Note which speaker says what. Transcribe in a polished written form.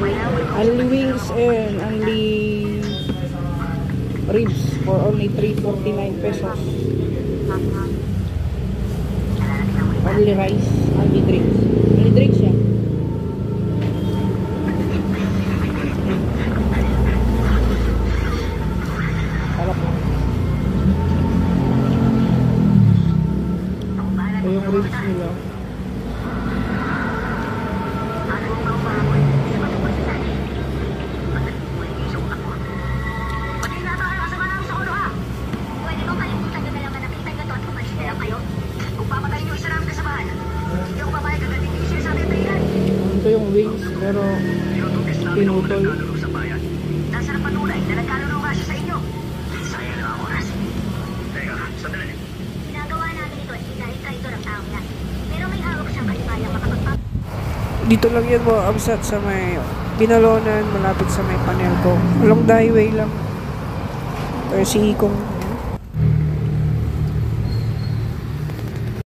Speaker 1: Only wings and only ribs for only 349 pesos. Only rice, only drinks. Only drinks yan. Alak lang. Ito yung ribs nila. Ito yung wings pero pinutol.
Speaker 2: Nasa na patunay na nagkalaro nga siya sa inyo. Sayang na ang oras. Teka, sandali. Ginagawa namin ito dahil traitor ang tao yan. Pero may hawak siyang kalimayang makapagpap...
Speaker 1: Dito lang yan mo, Amsat, sa may Binalonan, malapit sa may Panelco. Along the highway lang. Or si Ikong.